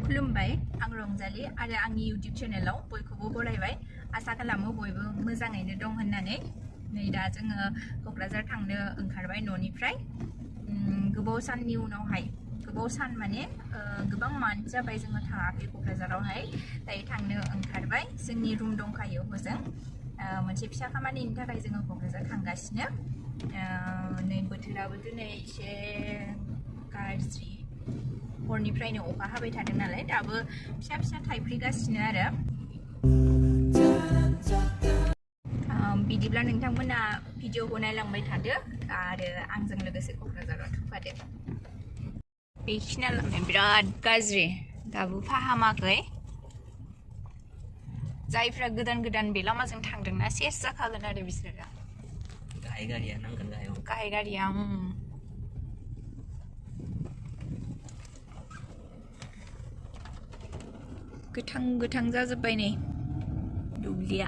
खुलुमबाय आं रंजाली आरो आंनि YouTube चेनेलाव बयखौबो बरायबाय आसा खालामो बयबो मोजाङैनो दं होननानै नै दा जोङो क'क्राझार थांनो ओंखारबाय न'निफ्राय गोबाव साननि उनावहाय गोबाव सान माने गोबां मान्थ जाबाय जोङो थाङाखै क'क्राझारावहाय दायो थांनो ओंखारबाय जोंनि रुम दंखायो हजों मोनसे फिसा खामानिनि थाखाय जोङो क'क्राझार थांगासिनो नै बोथोराबो दिनै एसे गाज्रि हरनिफ्रायनो अखा हाबाय थादों नालाय दाबो फिसा फिसा थाइफ्रिगासिनो आरो बिदिब्ला नोंथांमोना भिडिअखौ नायलांबाय थादो आरो आंजों लोगोसे क'क्राझाराव थांफादो बेखिनिया लामाया बिराद गाज्रि दाबो फाहामाखै जायफ्रा गोदान गोदान बे लामाजों थांदोंना सेस जाखागोन आरो बिसोरो गाहाय गारिया नांगोन गाहाय गारिया गोथां गोथां जाजोब्बाय नै दुब्लिया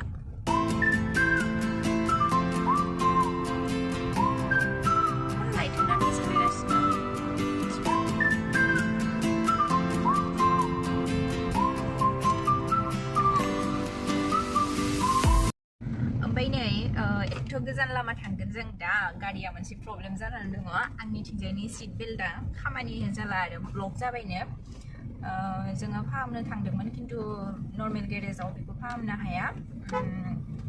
लाइट होनानै सोलिगासिनो ओमफ्राय नै एथ' गोजान लामा थांगोन जों दा गारिया मोनसे प्रब्लेम जानानै दङ आंनिथिंजायनि सिट बेल्टआ खामानि जाला आरो ब्लक जाबायनो जोङो फाहामनो थांदोंमोन खिन्थु नर्मेल गेरेजाव बेखौ फाहामनो हाया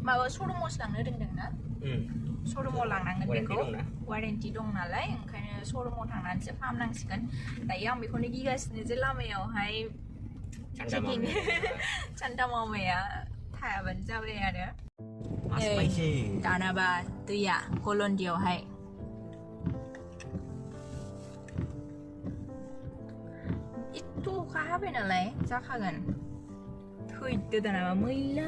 माबा श'रुमावसो लांनो रोंदोंना श'रुमाव लांनांगोन बेखौ वारेन्टि दं नालाय ओंखायनो श'रुमाव थांनानैसो फाहामनांसिगोन दायो आं बेखौनो गिगासिनो जे लामायावहाय सान्दा मामाया थायाबानो जाबाय आरो दानाबा दैया गलन्दियावहाय एथ' अखा हाबाय नालाय जाखागोन थैदो दानाबा मैला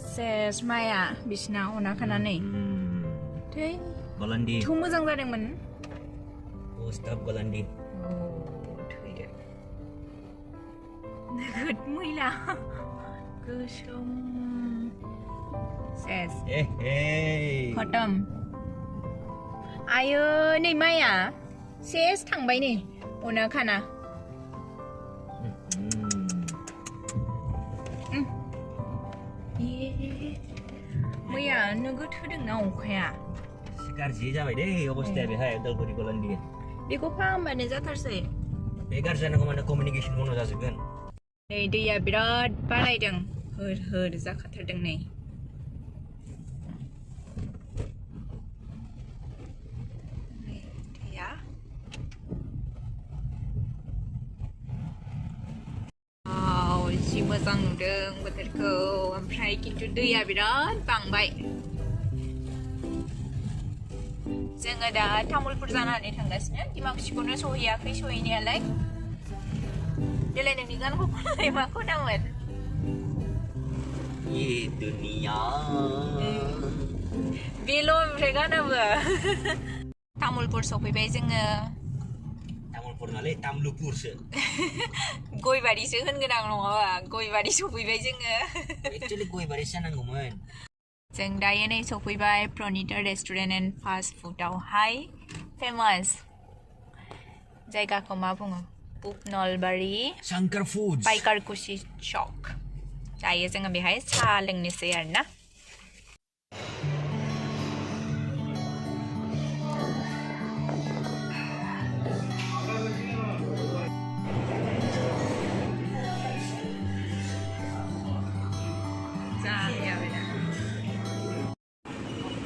सेस माया बिसिना अना खानानै थै थ' मोजां जादोंमोन थैदो नोगोद मैला गोसोम सेस खतम आयो नै माया सेस थांबाय नै अना खाना मैया नोगोद होदोंना अखाया गाज्रि जाबाय दे अबस्थाया बेहाय उदालगुरि गलान्डि बेखौ फाहामबानो जाथारसै बे गाज्रि जानांगौ माने कमिउनिकेसन बन्द जाजोबगोन नै दैया बिराद बारायदों होर जाखाथारदों नै दैया जि मोजां नुदों बोथोरखौ ओमफ्राय खिन्थु दैया बिराद बांबाय जोङो दा तामुलपुर जानानै थांगासिनो दिमाकुसिखौनो सहैयाखै सहैनायालाय देलाय नोंनि गानखौ खननाय मा खनामोन बेल' ओमफ्राय गानाबो तामुलपुर सफैबाय जोङो तामुलपुर नालाय तामलुपुरसो गयबारिसो होनगोन आं नङाबा गयबारि सफैबाय जोङो एक्चुअली गयबारिसो जानांगौमोन जों दायो नै सफैबाय प्रनिता रेस्टुरेन्ट एन्ड फास्ट फुडआवहाय फेमास जायगाखौ मा बुङो नलबारि शंकर फुड्स पाइकारकुसि चक दायो जोङो बेहाय साहा लोंनोसै आरोना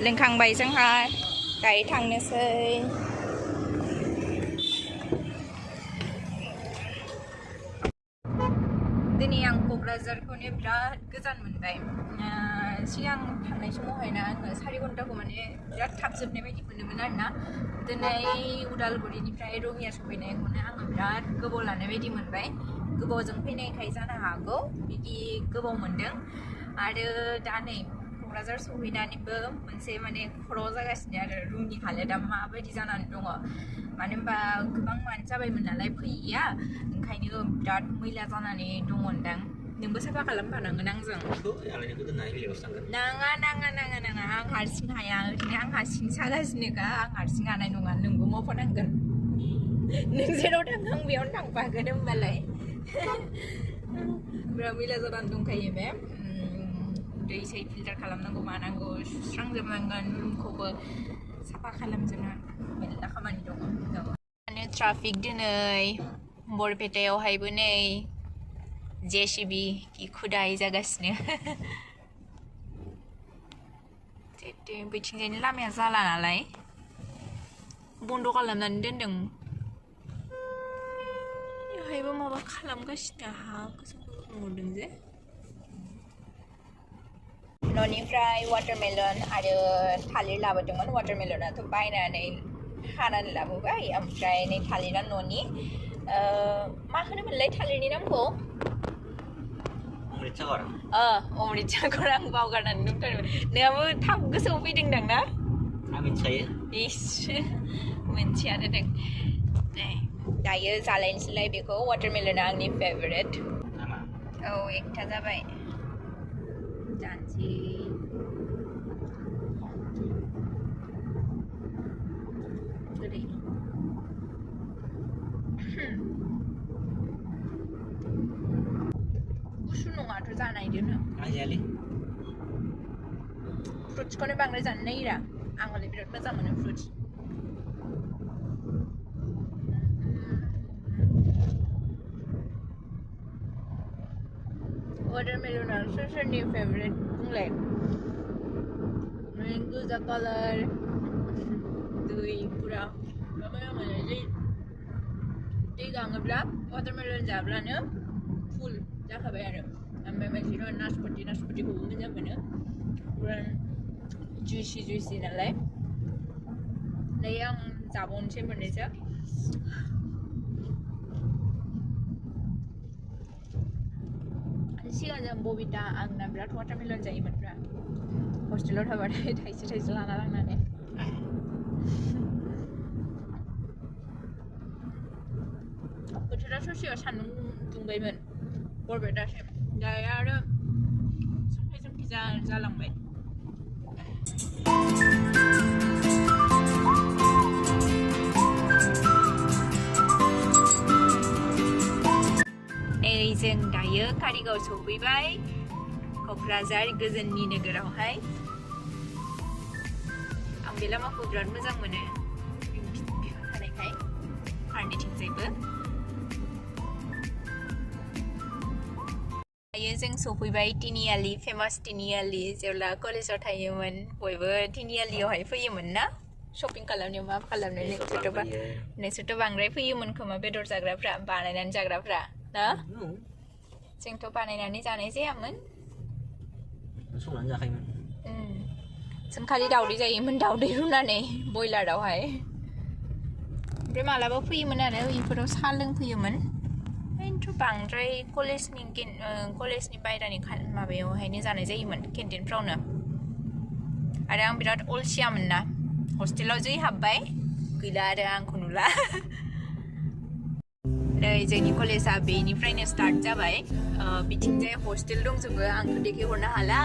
लोंखांबाय जोंहा दायो थांनोसै दिनै आं क'क्राझारखौनो बिराद गोजान मोनबाय सिगां थांनाय समावहायना आङो 4 घन्टाखौ माने बिराद थाब जोबनाय बायदि मोनोमोन आरोना दिनै उदालगुरिनिफ्राय रङिया सफैनायखौनो आङो बिराद गोबाव लानाय बायदि मोनबाय गोबावजों फैनायखाय जानो हागौ बिदि गोबाव मोनदों आरो दा नै क'क्राझार सहैनानैबो मोनसे माने खर' जागासिनो आरो रुमनि हालोदा माबायदि जानानै दङ मानो होनबा गोबां मान्थ जाबायमोन नालाय फैयैया ओंखायनो बिराद मैला जानानै दङदां नोंबो साफा खालामफानांगोन आंजों आलायनायखौ दोननानै बेलेगावसो थांगोन नाङा आं हारसिं हाया ओरैनो आं हारसिं सागासिनोखा आं हारसिं हानाय नङा नोंबो मावफानांगोन नों जेराव थाङो आं बेयावनो थांफागोन होमबालाय बिराद मैला जानानै दंखायो बे दै सै फिल्टार खालामनांगौ मानांगौ सुस्रांजोबनांगोन रुमखौबो साफा खालामजोबनो मेरला खामानि दङ माने ट्राफिक दिनै बरपेटायावहायबो नै जेसिबि खुदाय जागासिनो बैथिंजायनि लामाया जाला नालाय बन्द खालामनानै दोनदों बेवहायबो माबा खालामगासिनो हा गोजौ नुदों जे न'निफ्राय वाटारमेलन आरो थालिर लाबोदोंमोन वाटारमेलनाथ' बायनानै हानानै लाबोबाय ओमफ्राय नै थालिरा न'नि मा होनोमोनलाय थालिरनि नामखौ अमृतसागर आं बावगारनानै दंथारोमोन नोंहाबो थाब गोसोआव फैदोंदां ना आं मिथिखायो इस मोनथियानो नों दायो जालायनोसैलाय बेखौ वाटारमेलना आंनि फेभरेट औ एकथा जाबाय जानोसै गोदै गुसु नङाथ' जानायदोनो Rangjali फ्रुट्सखौनो बांद्राय जानो नागिरा आं हले बिराद मोजां मोनो फ्रुट्स वाटारमेलना सोरनि फेभरेट बुंलाय गोजा कालार दै पुरा मोजां मोनो दै गाङोब्ला वाटारमेलन जाब्लानो फुल जाखाबाय आरो ओमफ्राय मोनसे दं नासपतिखौबो मोजां मोनो पुरा जुइसि नालाय दायो आं जाबावनोसै मोननैसो सिगां जों बबिता आंना बिराद वाटारमेलन जायोमोन ब्रा हस्टेलाव थाबाथाय थाइसे लाना लांनानै बोथोरा ससेयाव सान्दुं दुंबायमोन बरपेटासिम दायो आरो जोंखि जालांबाय नै जों दायो कारिगाव सफैबाय क'क्राझार गोजोननि नोगोरावहाय आं बे लामाखौ बिराद मोजां मोनो बिफां थानायखाय फारनैथिंजायबो दायो जों सफैबाय तिनिआलि फेमास तिनिआलि जेब्ला कलेजाव थायोमोन बयबो तिनिआलियावहाय फैयोमोन ना शपिं खालामनायाव मा खालामनो नोंसोरथ' बांद्राय फैयोमोन खोमा बेदर जाग्राफ्रा बानायनानै जाग्राफ्रा ना जोंथ' बानायनानै जानाय जायामोन संनानै जाखायोमोन जों खालि दावदै जायोमोन दावदै रुनानै बयलारावहाय ओमफ्राय मालाबा फैयोमोन आरो बेफोराव साहा लोंफैयोमोन खिन्थु बांद्राय कलेजनि बायरानि माबायावहायनो जानाय जायोमोन केन्टिनफ्रावनो आरो आं बिराद अलसियामोन ना हस्टेलाव जै हाबबाय गैला आरो आंखौ नुला नै जोंनि कलेजआ बेनिफ्रायनो स्टार्ट जाबाय बिथिंजाय हस्टेल दंजोबो आंथ' देखायहरनो हाला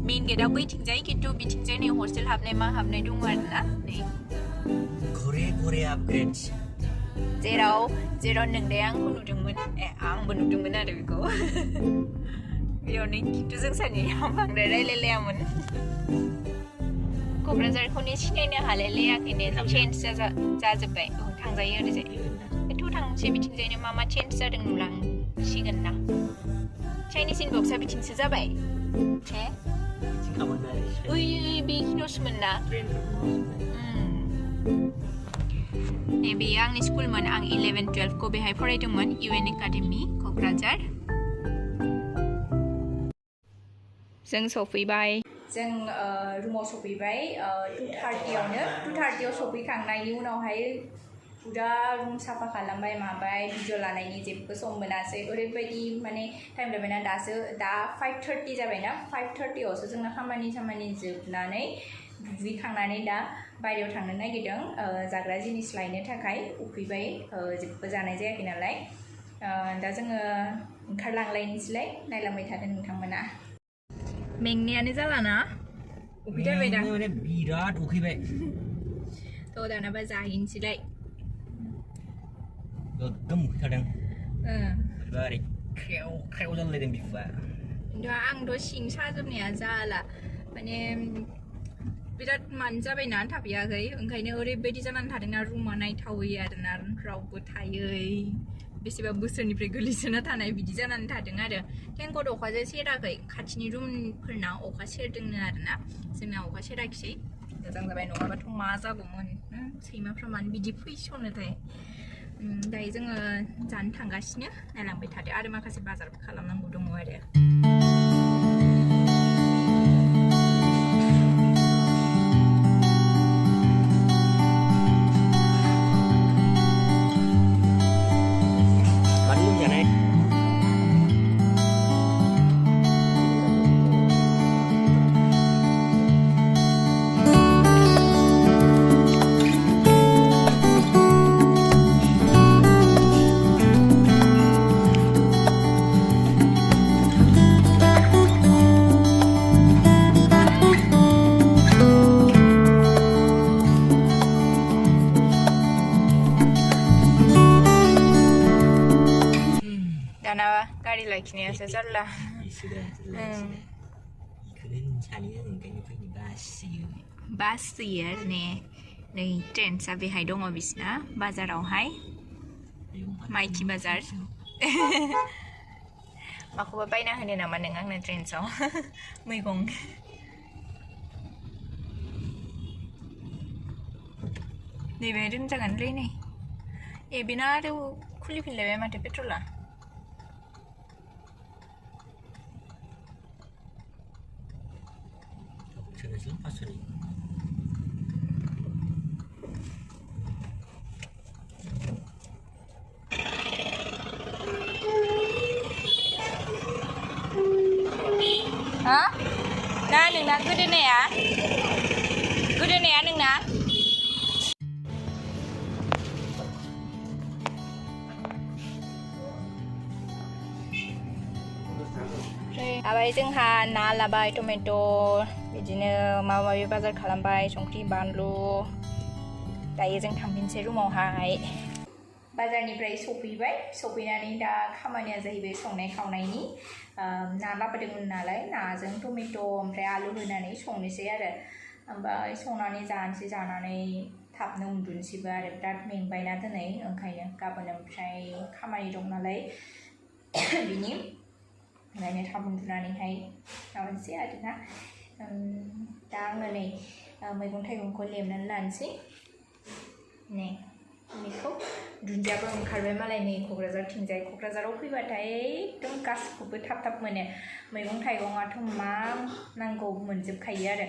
मेन गेटआ बैथिंजाय खिन्थु बिथिंजाय नै हस्टेल हाबनाय मा हाबनाय दङ आरोना नै घरे आपग्रेड जेराव नोंदाया आंखौ नुदोंमोन आंबो नुदोंमोन आरो बेखौ बेयावनो खिन्थु जों सानैया बांद्राय रायलायलायामोन क'क्राझारखौनो सिनायनो हालायलायाखैनो चेन्ज जाजोब्बाय थांजायो ओरैजाय एथ' थांसै बिथिंजायनो मा चेन्ज जादों नुलांसिगोन ना चाइनिस इनबक्सआ बिथिंसो जाबाय ओइ बेखिनियावसोमोन ना बेयो आंनि स्कुलमोन आं 11-12खौ बेहाय फरायदोंमोन UN एकाडेमि क'क्राझार जों सफैबाय जों रुमाव सफैबाय 2:30आव सफैखांनायनि उनावहाय फुरा रुम साफा खालामबाय माबाय भिडिअ लानायनि जेबो सम मोनासै ओरैबायदि माने टाइम जाबायना दा 5:30 जाबायना 5:30आवसो जोंना खामानि जोबनानै दुगैखांनानै दा बायहेरायाव थांनो नागिरदों जाग्रा जिनिस लायनो थाखाय उखैबाय जेबो जानाय जायाखै नालाय दा जोङो ओंखारलांलायनोसैलाय नायलांबाय थादो नोंथांमोना मेंनायानो जालाना उखैथारबाय दा माने बिराद उखैबाय थ' दानाबा जाहैनोसैलाय गोगोम उखैखादों बोरैबा ओरै ख्रेव ख्रेव जालायदों बिखुआ दा आंथ' सिं साजोबनाया जाला माने बिराद मानो जाबायना थाफैयाखै ओंखायनो ओरैबायदि जानानै थादोंना रुमा नायथावै आरोना रावबो थायै बेसेबा बोसोरनिफ्राय गोलैसोना थानाय बिदि जानानै थादों आरो थेंकद अखाजों सेराखै खाथिनि रुमफोरना अखा सेरदोंनो आरोना जोंना अखा सेराखिसै मोजां जाबाय नङाबाथ' मा जागौमोन सैमाफ्रा मानो बिदि फैस'नोथाय दायो जोङो जानो थांगासिनो नायलांबाय थादो आरो माखासे बाजारबो खालामनांगौ दङ आरो गारि लाखिनायासो जारला बासोयो आरो ने नै ट्रेन्सआ बेहाय दङ बिसिना बाजारावहाय माइखि बाजार माखौबा बायना होनो नामा नों आंनो ट्रेन्सआव मैगं नैबेहाय दोनजागोनलै नै ए बेना आरो खुलिफिनलायबाय माथो पेट्रला हा ना नोंना गोदोनाया नोंना आबाय जोंहा ना लाबाय टमेट' बिदिनो माबा माबि बाजार खालामबाय संख्रि बानलु दायो जों थांफिनसै रुमावहाय बाजारनिफ्राय सफैनानै दा खामानिया जाहैबाय संनाय खावनायनि ना लाबोदोंमोन नालाय नाजों टमेट' ओमफ्राय आलु होनानै संनोसै आरो ओमफ्राय संनानै जानोसै जानानै थाबनो उन्दुनोसैबो आरो बिराद मेंबायना दिनै ओंखायनो गाबोन ओमफ्राय खामानि दं नालाय बिनि ओंखायनो थाब उन्दुनानैहाय माबानोसै आरोना दा आङो नै मैगं थाइगंखौ लेमनानै लानोसै नै बेखौ दुन्दियाबो ओंखारबाय मालाय नै क'क्राझारथिंजाय क'क्राझाराव फैबाथाय एकदम गासिखौबो थाब मोनो मैगं थाइगङाथ' मा नांगौ मोनजोबखायो आरो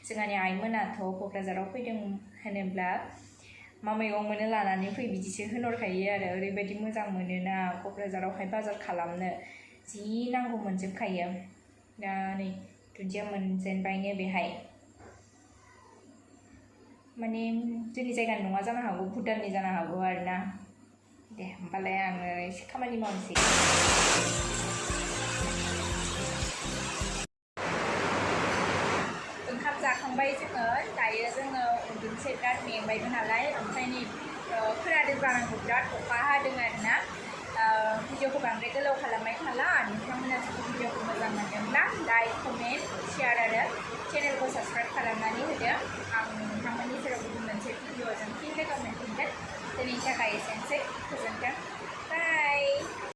जोंहानि आइमोनाथ' क'क्राझाराव फैदों होनोब्ला मा मैगं मोनो लानानै फै बिदिसो होनहरखायो आरो ओरैबायदि मोजां मोनोना क'क्राझारावहाय बाजार खालामनो जि नांगौ मोनजोबखायो दा नै दुन्दिया मोनजेनबायनो बेहाय माने जोंनि जायगानि नङा जानो हागौ भुटाननि जानो हागौ आरोना दे होमबालाय आङो एसे खामानि मावनोसै ओंखाम जाखांबाय जोङो दायो जोङो उन्दुनोसै बिराद मेंबायबो नालाय ओमफ्राय नै खोनादों जानांगौ बिराद अखा हादों आरोना भिडिअखौ बांद्राय गोलाव खालामबाय थाला नोंथांमोना जुदि भिडिअखौ मोजां मोनदोंब्ला लाइक कमेन्ट शेयार आरो चेनेलखौ साबस्क्राइब खालामनानै होदो आं नोंथांमोननि सेराव गुबुन मोनसे भिडिअजों